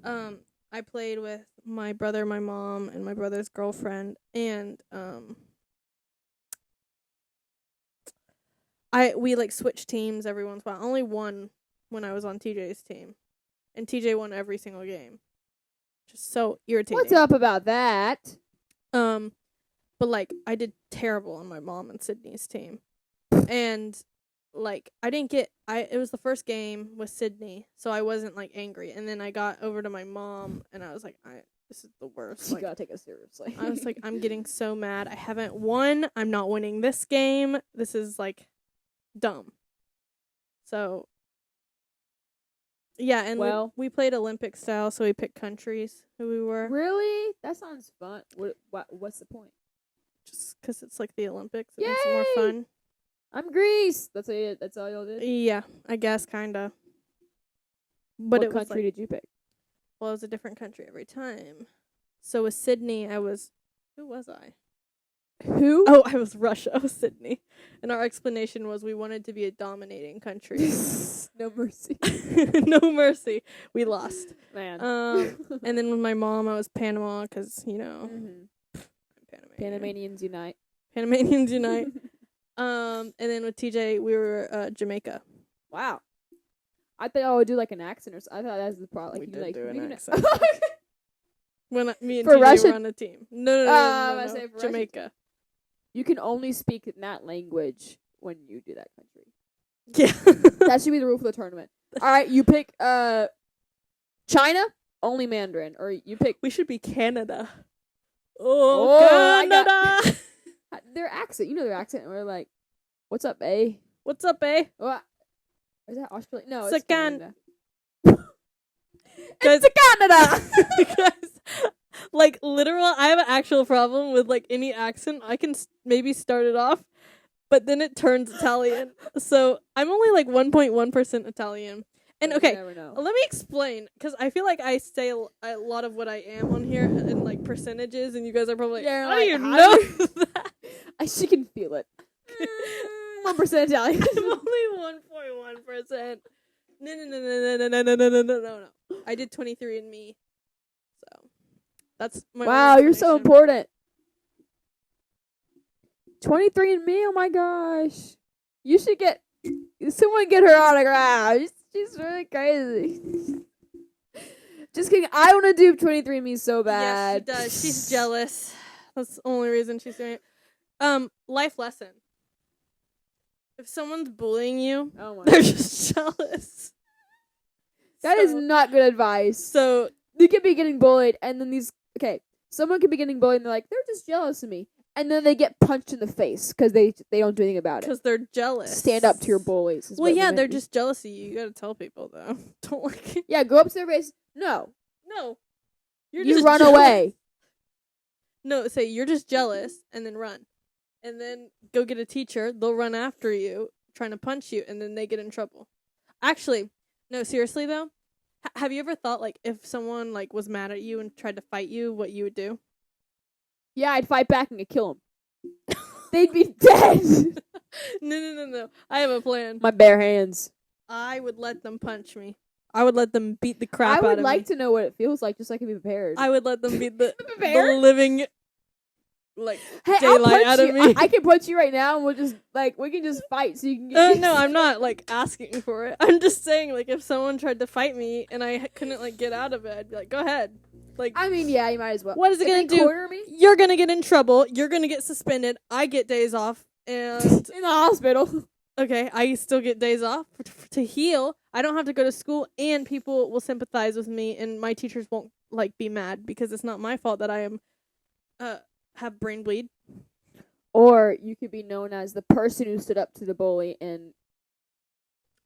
Speaker 1: playing it.
Speaker 2: I played with my brother, my mom, and my brother's girlfriend, and we like switched teams every once in a while. I only won when I was on TJ's team, and TJ won every single game. Just so irritating.
Speaker 1: What's up about that?
Speaker 2: But like I did terrible on my mom and Sydney's team, and like it was the first game with Sydney, so I wasn't like angry. And then I got over to my mom, and I was like, this is the worst.
Speaker 1: You gotta take it seriously.
Speaker 2: I was like, I'm getting so mad. I haven't won. I'm not winning this game. This is like dumb. So Yeah, and
Speaker 1: Well.
Speaker 2: we played Olympic style, so we picked countries who we were.
Speaker 1: Really? That sounds fun. What's the point?
Speaker 2: Just because it's like the Olympics. It
Speaker 1: Yay!
Speaker 2: makes it more fun.
Speaker 1: I'm Greece. That's it. That's all y'all did.
Speaker 2: Yeah, I guess, kind of. But
Speaker 1: what
Speaker 2: it was
Speaker 1: country
Speaker 2: like,
Speaker 1: did you pick?
Speaker 2: well, it was a different country every time. So with Sydney, who was I?
Speaker 1: Who?
Speaker 2: Oh, I was Russia. I was Sydney. And our explanation was we wanted to be a dominating country.
Speaker 1: No mercy.
Speaker 2: No mercy. We lost.
Speaker 1: Man.
Speaker 2: And then with my mom, I was Panama because,
Speaker 1: Mhm. Panamanians unite.
Speaker 2: Panamanians unite. And then with TJ, we were Jamaica.
Speaker 1: Wow. I thought I would do like an accent or something. I thought that was the problem.
Speaker 2: We
Speaker 1: Like,
Speaker 2: did
Speaker 1: like,
Speaker 2: do an
Speaker 1: maybe
Speaker 2: accent. When me and
Speaker 1: For
Speaker 2: TJ
Speaker 1: Russian?
Speaker 2: were on a team. No,
Speaker 1: I say for Russian.
Speaker 2: Jamaica.
Speaker 1: You can only speak in that language when you do that country.
Speaker 2: Yeah.
Speaker 1: That should be the rule for the tournament. All right, you pick China, only Mandarin, or you pick
Speaker 2: We should be Canada.
Speaker 1: Oh,
Speaker 2: Canada!
Speaker 1: their accent. You know their accent. And we're like, "What's up, eh?
Speaker 2: What's up, eh?
Speaker 1: What? Is that Australia? No, it's
Speaker 2: Second.
Speaker 1: Canada.
Speaker 2: Guys-
Speaker 1: It's Canada.
Speaker 2: Because, like, literal, I have an actual problem with, like, any accent. I can maybe start it off, but then it turns Italian. So I'm only, like, 1.1% Italian. And,
Speaker 1: You
Speaker 2: okay,
Speaker 1: never know.
Speaker 2: let me explain, because I feel like I say a lot of what I am on here in, like, percentages, and you guys are probably like,
Speaker 1: Yeah,
Speaker 2: how do
Speaker 1: like,
Speaker 2: you
Speaker 1: how
Speaker 2: know
Speaker 1: do
Speaker 2: that?
Speaker 1: She can feel it. 1% Italian.
Speaker 2: I'm only 1.1%. No. I did 23andMe. So that's my
Speaker 1: Wow, you're so
Speaker 2: explanation.
Speaker 1: important. 23andMe. Oh my gosh, you should get someone get her autograph. She's really crazy. Just kidding. I want to do 23andMe so bad.
Speaker 2: Yes, she does. She's jealous. That's the only reason she's doing it. Life lesson. If someone's bullying you,
Speaker 1: Oh my.
Speaker 2: they're just jealous.
Speaker 1: That is not good advice.
Speaker 2: So
Speaker 1: You could be getting bullied, and then someone could be getting bullied, and they're like, they're just jealous of me, and then they get punched in the face because they don't do anything about it.
Speaker 2: because they're jealous.
Speaker 1: Stand up to your bullies.
Speaker 2: Well, yeah, they're just jealous of you. You gotta tell people though. Don't like it.
Speaker 1: Yeah, go up to their face. No,
Speaker 2: No.
Speaker 1: you
Speaker 2: just
Speaker 1: run
Speaker 2: jealous.
Speaker 1: away.
Speaker 2: No, say you're just jealous and then run. And then go get a teacher. They'll run after you, trying to punch you, and then they get in trouble. Actually, no, seriously though. Have you ever thought, like, if someone, like, was mad at you and tried to fight you, what you would do?
Speaker 1: Yeah, I'd fight back and I'd kill them. They'd be dead.
Speaker 2: No. I have a plan.
Speaker 1: My bare hands.
Speaker 2: I would let them punch me. I would let them beat the crap
Speaker 1: I
Speaker 2: out
Speaker 1: would
Speaker 2: of
Speaker 1: like
Speaker 2: me.
Speaker 1: to know what it feels like, just so I can be prepared.
Speaker 2: I would let them beat the
Speaker 1: Prepared?
Speaker 2: living, like,
Speaker 1: Hey, I'll
Speaker 2: daylight
Speaker 1: punch
Speaker 2: out
Speaker 1: you.
Speaker 2: of me.
Speaker 1: I can punch you right now, and we'll just we can just fight, so you can get.
Speaker 2: No, I'm not, like, asking for it. I'm just saying, like, if someone tried to fight me and I couldn't, like, get out of it, I'd be like, go ahead. Like,
Speaker 1: I mean, yeah, you might as well.
Speaker 2: what is it
Speaker 1: If
Speaker 2: gonna
Speaker 1: they
Speaker 2: do?
Speaker 1: corner me
Speaker 2: You're gonna get in trouble. You're gonna get suspended. I get days off. And,
Speaker 1: in the hospital.
Speaker 2: okay, I still get days off to heal. I don't have to go to school, and people will sympathize with me, and my teachers won't, like, be mad because it's not my fault that I am, have brain bleed.
Speaker 1: Or you could be known as the person who stood up to the bully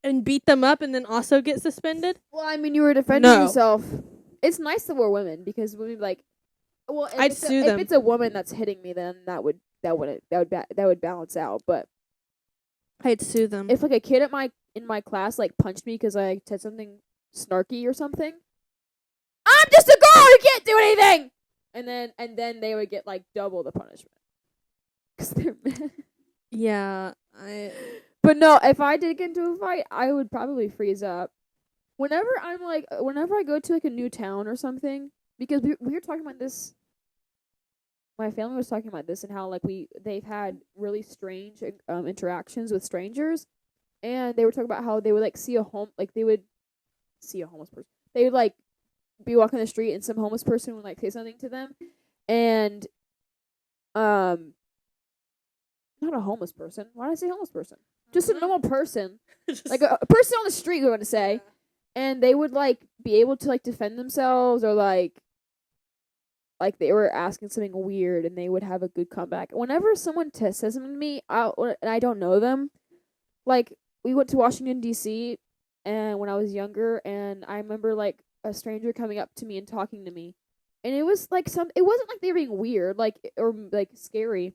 Speaker 2: And beat them up and then also get suspended?
Speaker 1: Well, I mean, you were defending
Speaker 2: No.
Speaker 1: yourself. It's nice that we're women because women like. Well, if
Speaker 2: I'd
Speaker 1: it's
Speaker 2: sue
Speaker 1: if
Speaker 2: them.
Speaker 1: it's a woman that's hitting me, then that would balance out. But
Speaker 2: I'd sue them.
Speaker 1: if like a kid in my class like punched me because I said something snarky or something, I'm just a girl who can't do anything. And then they would get like double the punishment because they're men.
Speaker 2: Yeah,
Speaker 1: But no, if I did get into a fight, I would probably freeze up. Whenever I go to like a new town or something, because we were talking about this. My family was talking about this and how like they've had really strange interactions with strangers, and they were talking about how they would they would see a homeless person. They would like be walking the street and some homeless person would like say something to them, and not a homeless person. Why did I say homeless person? Just a normal person, like a person on the street. We want to say, and they would like be able to like defend themselves or like they were asking something weird and they would have a good comeback. Whenever someone says something to me, and I don't know them, like we went to Washington D.C. and when I was younger, and I remember like a stranger coming up to me and talking to me, and it was like it wasn't like they were being weird, like or like scary.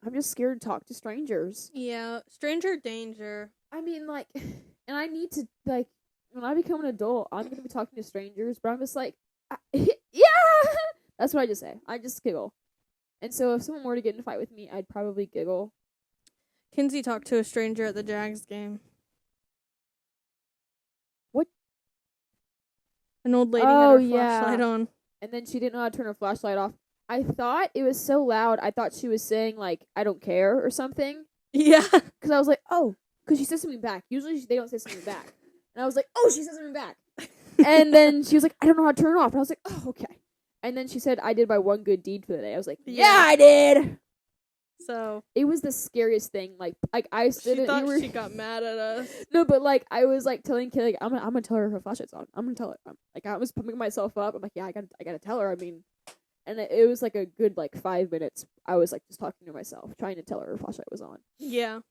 Speaker 1: I'm just scared to talk to strangers.
Speaker 2: Yeah, stranger danger.
Speaker 1: I mean, like, and I need to like when I become an adult, I'm gonna be talking to strangers, but I'm just like, yeah, that's what I just say. I just giggle, and so if someone were to get in a fight with me, I'd probably giggle.
Speaker 2: Kinsey talked to a stranger at the Jags game.
Speaker 1: What?
Speaker 2: An old lady had her flashlight on.
Speaker 1: And then she didn't know how to turn her flashlight off. I thought it was so loud, I thought she was saying, like, I don't care or something.
Speaker 2: Yeah.
Speaker 1: Because I was like, oh, because she said something back. Usually they don't say something back. And I was like, oh, she said something back. And then she was like, I don't know how to turn it off. And I was like, oh, okay. And then she said, I did my one good deed for the day. I was like, yeah, I did.
Speaker 2: So
Speaker 1: it was the scariest thing. Like I stood.
Speaker 2: She thought she got mad at us.
Speaker 1: No, but like I was like telling Kayla, like, I'm gonna tell her flashlight's on. I'm gonna tell her. I was pumping myself up. I'm like, yeah, I gotta tell her. I mean, and it was like a good like 5 minutes. I was like just talking to myself, trying to tell her flashlight was on.
Speaker 2: Yeah,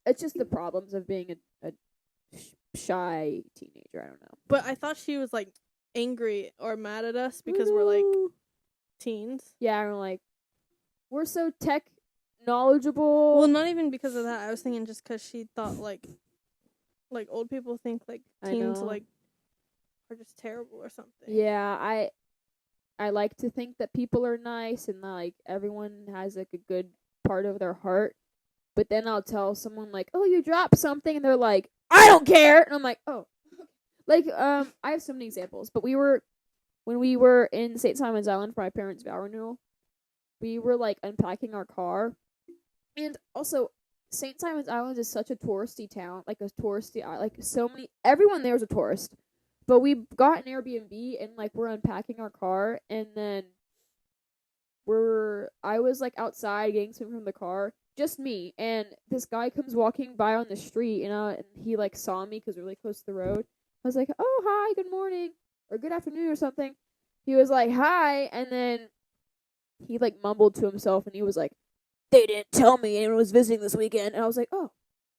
Speaker 1: it's just the problems of being a shy teenager. I don't know.
Speaker 2: But I thought she was like angry or mad at us because we're like teens.
Speaker 1: Yeah, I'm like. We're so tech knowledgeable.
Speaker 2: Well, not even because of that. I was thinking just because she thought like old people think like teens like are just terrible or something.
Speaker 1: Yeah, I like to think that people are nice and like everyone has like a good part of their heart. But then I'll tell someone like, "Oh, you dropped something," and they're like, "I don't care," and I'm like, "Oh." Like I have so many examples. But when we were in St. Simon's Island for my parents' vow renewal. We were, like, unpacking our car. And also, St. Simon's Island is such a touristy town. Like, everyone there is a tourist. But we got an Airbnb, and, like, we're unpacking our car. And then I was, like, outside getting something from the car. Just me. And this guy comes walking by on the street, and he, like, saw me because we're really close to the road. I was like, oh, hi, good morning. Or good afternoon or something. He was like, hi. And then he, like, mumbled to himself, and he was like, they didn't tell me anyone was visiting this weekend. And I was like, oh.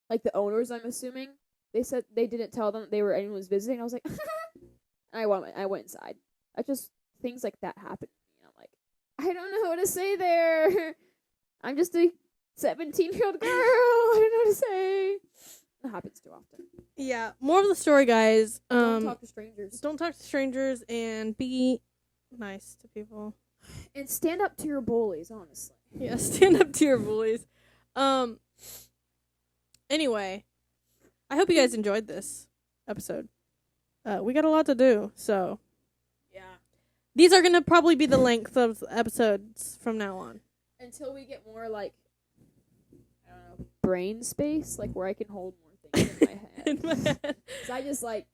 Speaker 1: Like, the owners, I'm assuming, they said they didn't tell them anyone was visiting. I was like, and I went inside. That's just things like that happen to me. I'm like, I don't know what to say there. I'm just a 17-year-old girl. I don't know what to say. That happens too often.
Speaker 2: Yeah. More of the story, guys.
Speaker 1: Don't talk to strangers.
Speaker 2: Don't talk to strangers and be nice to people.
Speaker 1: And stand up to your bullies, honestly.
Speaker 2: Yeah, stand up to your bullies. Anyway, I hope you guys enjoyed this episode. We got a lot to do, so.
Speaker 1: Yeah.
Speaker 2: These are going to probably be the length of episodes from now on.
Speaker 1: Until we get more, like, I don't know, brain space, like, where I can hold more things in my head.
Speaker 2: In my head.
Speaker 1: 'Cause I just, like.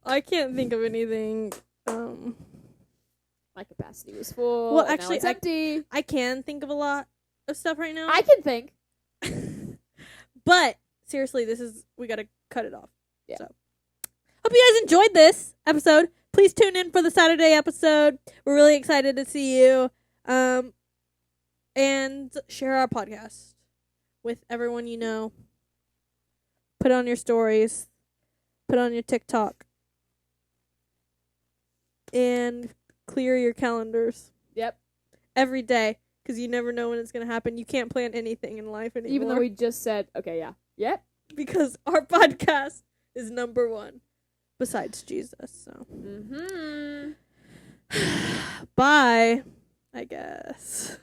Speaker 2: I can't think of anything,
Speaker 1: My capacity was full.
Speaker 2: Well,
Speaker 1: and
Speaker 2: actually,
Speaker 1: now it's empty.
Speaker 2: I can think of a lot of stuff right now.
Speaker 1: I can think.
Speaker 2: But seriously, we gotta cut it off.
Speaker 1: Yeah.
Speaker 2: So, hope you guys enjoyed this episode. Please tune in for the Saturday episode. We're really excited to see you. And share our podcast with everyone you know. Put on your stories. Put on your TikTok. And clear your calendars.
Speaker 1: Yep.
Speaker 2: Every day. Because you never know when it's going to happen. You can't plan anything in life anymore.
Speaker 1: Even though we just said, okay, yeah. Yep.
Speaker 2: Because our podcast is number one. Besides Jesus, so.
Speaker 1: Mm-hmm.
Speaker 2: Bye, I guess.